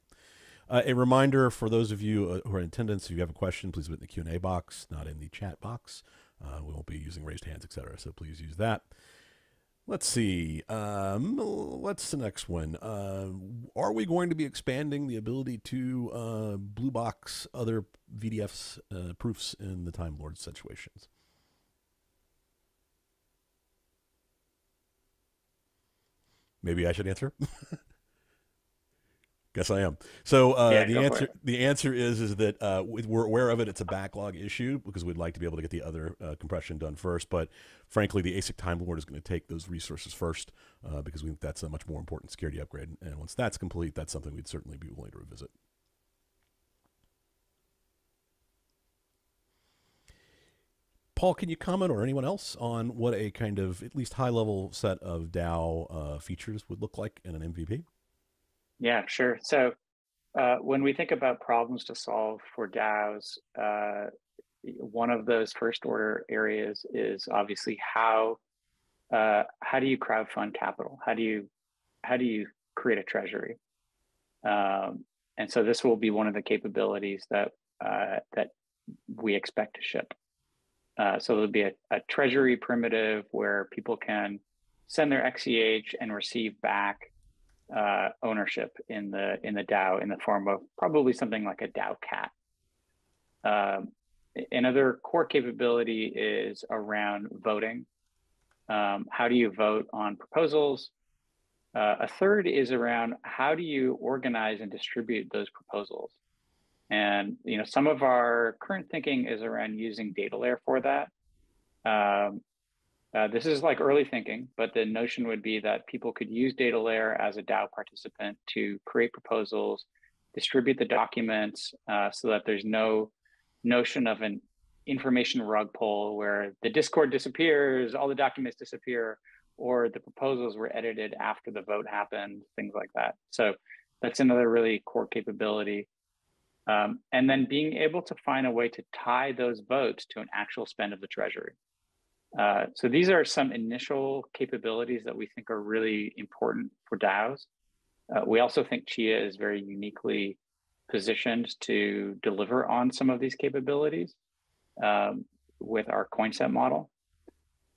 A reminder for those of you who are in attendance, if you have a question, please put it in the Q&A box, not in the chat box. We won't be using raised hands, etc. So please use that. Let's see. What's the next one? Are we going to be expanding the ability to blue box other VDFs proofs in the Time Lord situations? Maybe I should answer. Guess I am. So the answer is that we're aware of it. It's a backlog issue because we'd like to be able to get the other compression done first. But frankly, the ASIC Time Lord is going to take those resources first because we think that's a much more important security upgrade. And once that's complete, that's something we'd certainly be willing to revisit. Paul, can you comment, or anyone else, on what a kind of at least high-level set of DAO features would look like in an MVP? Yeah, sure. So when we think about problems to solve for DAOs, one of those first order areas is obviously how do you crowdfund capital? How do you create a treasury? And so this will be one of the capabilities that we expect to ship. So there'll be a treasury primitive where people can send their XCH and receive back ownership in the DAO in the form of probably something like a DAO cat. Another core capability is around voting. How do you vote on proposals? A third is around how do you organize and distribute those proposals? And some of our current thinking is around using data layer for that. This is like early thinking, but the notion would be that people could use data layer as a DAO participant to create proposals, distribute the documents, so that there's no notion of an information rug pull where the Discord disappears, all the documents disappear, or the proposals were edited after the vote happened, things like that. So that's another really core capability. And then being able to find a way to tie those votes to an actual spend of the treasury. So these are some initial capabilities that we think are really important for DAOs. We also think Chia is very uniquely positioned to deliver on some of these capabilities with our coin set model.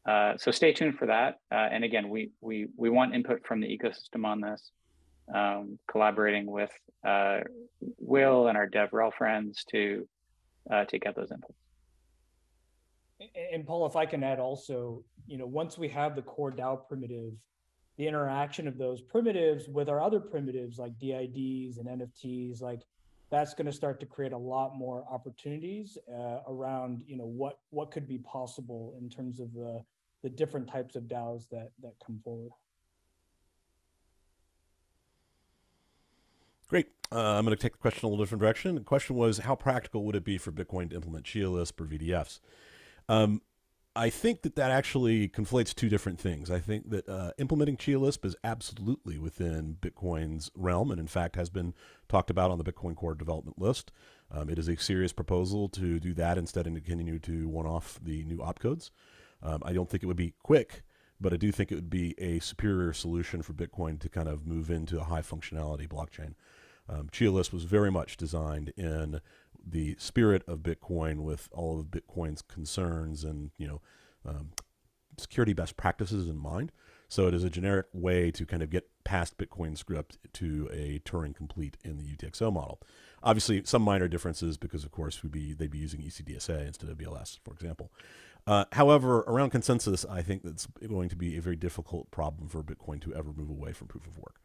So stay tuned for that. And again, we want input from the ecosystem on this, collaborating with Will and our DevRel friends to get those inputs. And Paul, if I can add also, once we have the core DAO primitive, the interaction of those primitives with our other primitives like DIDs and NFTs, like that's going to start to create a lot more opportunities around, what could be possible in terms of the different types of DAOs that come forward. Great. I'm going to take the question a little different direction. The question was, how practical would it be for Bitcoin to implement Chia Lisp or VDFs? I think that actually conflates two different things. I think that implementing Chia Lisp is absolutely within Bitcoin's realm, and in fact has been talked about on the Bitcoin core development list. It is a serious proposal to do that instead and to continue to one-off the new opcodes. I don't think it would be quick, but I do think it would be a superior solution for Bitcoin to kind of move into a high functionality blockchain. Chia Lisp was very much designed in the spirit of Bitcoin with all of Bitcoin's concerns and security best practices in mind. So it is a generic way to kind of get past Bitcoin script to a Turing complete in the UTXO model. Obviously, some minor differences because, of course, they'd be using ECDSA instead of BLS, for example. However, around consensus, I think that's going to be a very difficult problem for Bitcoin to ever move away from proof of work.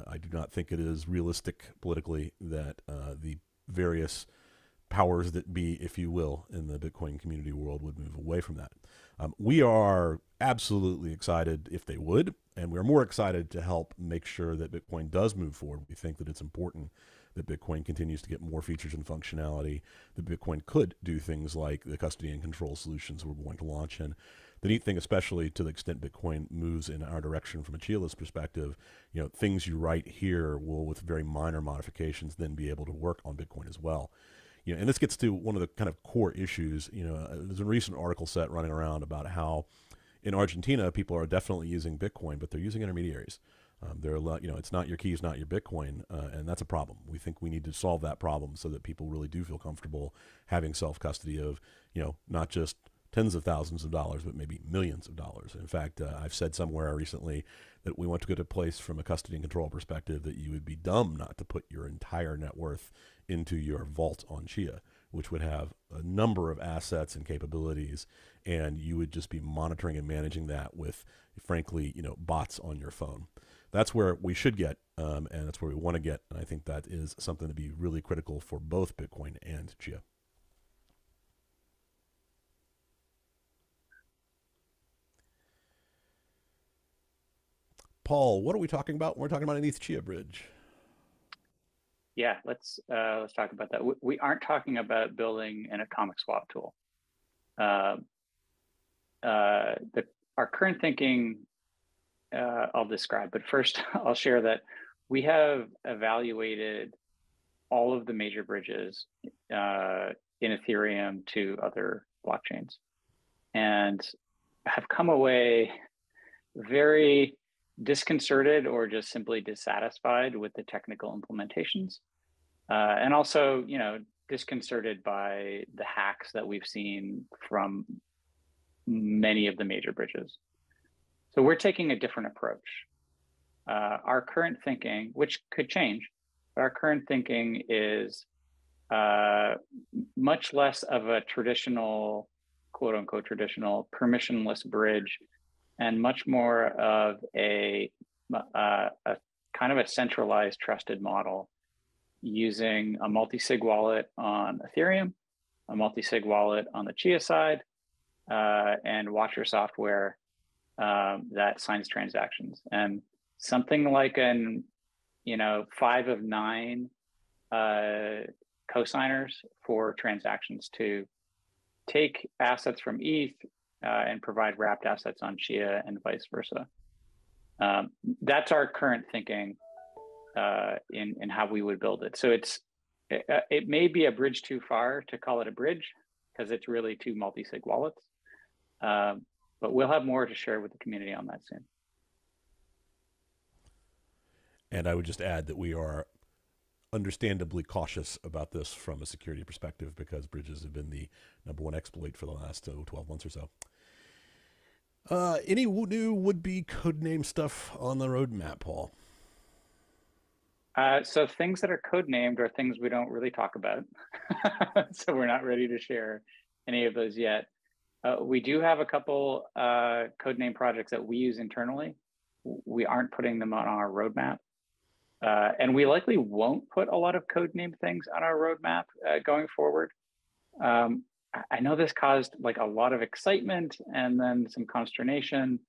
I do not think it is realistic politically that the various powers that be, if you will, in the Bitcoin community world would move away from that. We are absolutely excited if they would, and we're more excited to help make sure that Bitcoin does move forward. We think that it's important that Bitcoin continues to get more features and functionality, that Bitcoin could do things like the custody and control solutions we're going to launch. And the neat thing, especially to the extent Bitcoin moves in our direction from a Chia Lisp perspective, things you write here will, with very minor modifications, then be able to work on Bitcoin as well. And this gets to one of the kind of core issues. There's a recent article set running around about how in Argentina, people are definitely using Bitcoin, but they're using intermediaries. It's not your keys, not your Bitcoin, and that's a problem. We think we need to solve that problem so that people really do feel comfortable having self-custody of, not just tens of thousands of dollars, but maybe millions of dollars. In fact, I've said somewhere recently that we want to go to a place from a custody and control perspective that you would be dumb not to put your entire net worth into your vault on Chia, which would have a number of assets and capabilities, and you would just be monitoring and managing that with, frankly, bots on your phone. That's where we should get, and that's where we want to get, and I think that is something to be really critical for both Bitcoin and Chia. Paul, what are we talking about? We're talking about an ETH Chia bridge. Yeah, let's talk about that. We aren't talking about building an atomic swap tool. our current thinking, I'll describe, but first I'll share that we have evaluated all of the major bridges in Ethereum to other blockchains, and have come away very disconcerted or just simply dissatisfied with the technical implementations, and also, disconcerted by the hacks that we've seen from many of the major bridges. So we're taking a different approach. Our current thinking, which could change, but our current thinking is much less of a traditional, quote unquote, traditional permissionless bridge, and much more of a kind of a centralized trusted model using a multi-sig wallet on Ethereum, a multi-sig wallet on the Chia side, and watcher software that signs transactions. And something like 5 of 9 cosigners for transactions to take assets from ETH and provide wrapped assets on Chia and vice versa. That's our current thinking in how we would build it. So it may be a bridge too far to call it a bridge, because it's really 2 multi-sig wallets. But we'll have more to share with the community on that soon. And I would just add that we are understandably cautious about this from a security perspective, because bridges have been the #1 exploit for the last 12 months or so. Any new would-be codename stuff on the roadmap, Paul? So things that are codenamed are things we don't really talk about. So we're not ready to share any of those yet. We do have a couple codename projects that we use internally. We aren't putting them on our roadmap. And we likely won't put a lot of codename things on our roadmap going forward. I know this caused like a lot of excitement and then some consternation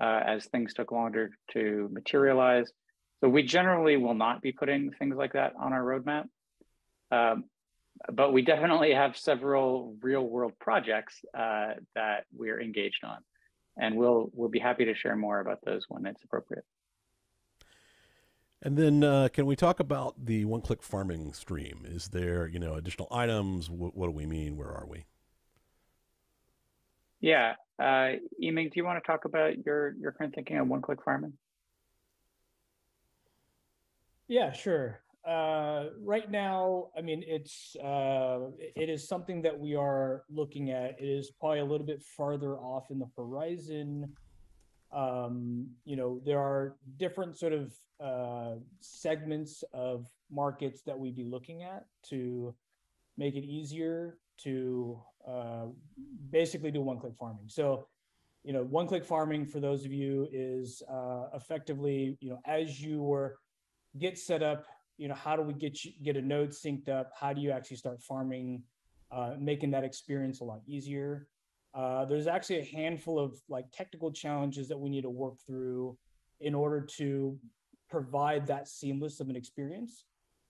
as things took longer to materialize. So we generally will not be putting things like that on our roadmap. But we definitely have several real world projects that we're engaged on. And we'll be happy to share more about those when it's appropriate. And then can we talk about the one-click farming stream? Is there, additional items? What do we mean? Where are we? Yeah. Yiming, do you want to talk about your current thinking on one-click farming? Yeah, sure. Right now, I mean, it is something that we are looking at. It is probably a little bit farther off in the horizon. There are different sort of segments of markets that we'd be looking at to make it easier to basically do one-click farming. So, one-click farming, for those of you, is effectively, as you get set up, how do we get a node synced up? How do you actually start farming, making that experience a lot easier? There's actually a handful of technical challenges that we need to work through in order to provide that seamless of an experience.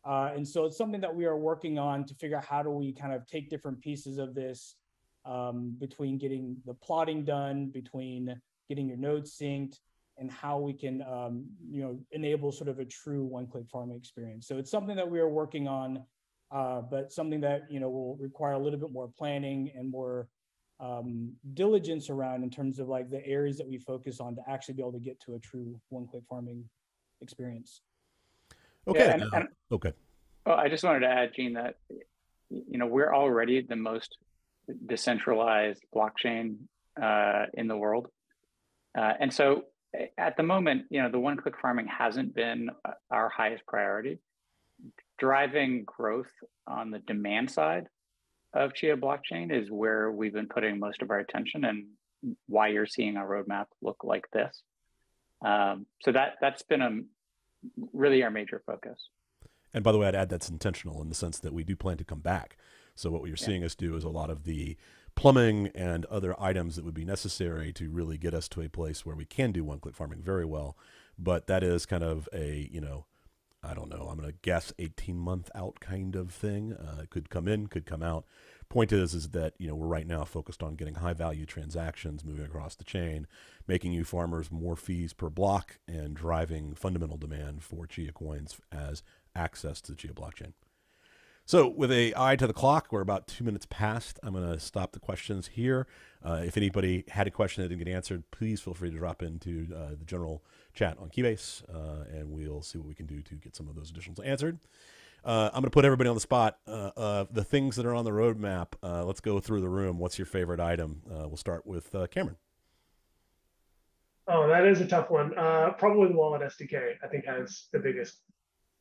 And so it's something that we are working on to figure out how do we kind of take different pieces of this between getting the plotting done, between getting your nodes synced, and how we can enable sort of a true one-click farming experience. So it's something that we are working on, but something that will require a little bit more planning and more diligence around in terms of the areas that we focus on to actually be able to get to a true one-click farming experience. Okay. Yeah, okay. Well, I just wanted to add, Gene, that we're already the most decentralized blockchain in the world, and so at the moment, the one-click farming hasn't been our highest priority. Driving growth on the demand side of Chia blockchain is where we've been putting most of our attention, and why you're seeing our roadmap look like this. So that's been really our major focus. And by the way, I'd add that's intentional in the sense that we do plan to come back. So what you're seeing us do is a lot of the plumbing and other items that would be necessary to really get us to a place where we can do one-click farming very well. But that is kind of a, I don't know, I'm going to guess 18-month out kind of thing. It could come in, could come out. Point is that, you know, we're right now focused on getting high value transactions moving across the chain, making you farmers more fees per block, and driving fundamental demand for Chia coins as access to the Chia blockchain. So with an eye to the clock, we're about 2 minutes past. I'm going to stop the questions here. If anybody had a question that didn't get answered, please feel free to drop into the general chat on Keybase, and we'll see what we can do to get some of those additionals answered. I'm going to put everybody on the spot. The things that are on the roadmap, let's go through the room. What's your favorite item? We'll start with Cameron. Oh, that is a tough one. Probably the Wallet SDK, I think, has the biggest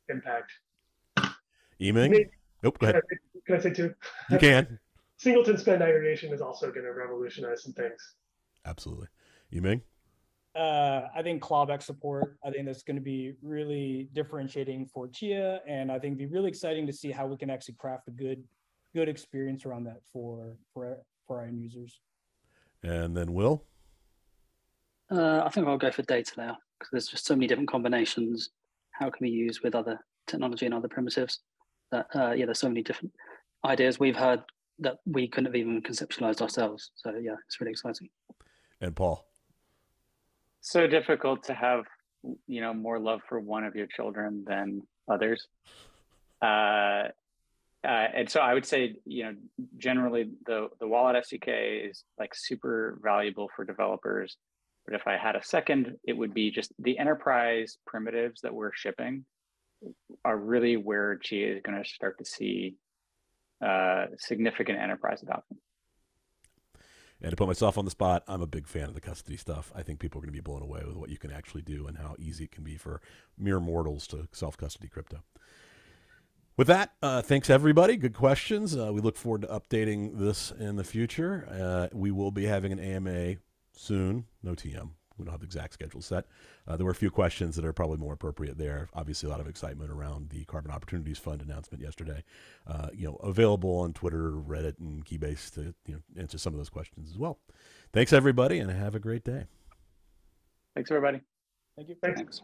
impact. Yiming? Nope, go ahead. Can I say two? You can. Singleton spend aggregation is also going to revolutionize some things. Absolutely. Yiming? I think clawback support, I think that's going to be really differentiating for Chia, and I think it'd be really exciting to see how we can actually craft a good experience around that for our end users. And then Will? I think I'll go for data layer, because there's just so many different combinations. How can we use with other technology and other primitives? That yeah, there's so many different ideas we've heard that we couldn't have even conceptualized ourselves. So yeah, it's really exciting. And Paul? So difficult to have, you know, more love for one of your children than others. And so I would say, you know, generally the Wallet SDK is like super valuable for developers. But if I had a second, it would be just the enterprise primitives that we're shipping are really where Chia is going to start to see significant enterprise adoption. And to put myself on the spot, I'm a big fan of the custody stuff. I think people are going to be blown away with what you can actually do and how easy it can be for mere mortals to self-custody crypto. With that, thanks everybody. Good questions. We look forward to updating this in the future. We will be having an AMA soon. No TM. We don't have the exact schedule set. There were a few questions that are probably more appropriate there. Obviously, a lot of excitement around the Carbon Opportunities Fund announcement yesterday. You know, available on Twitter, Reddit, and Keybase to, you know, answer some of those questions as well. Thanks everybody, and have a great day. Thanks everybody. Thank you. Thanks.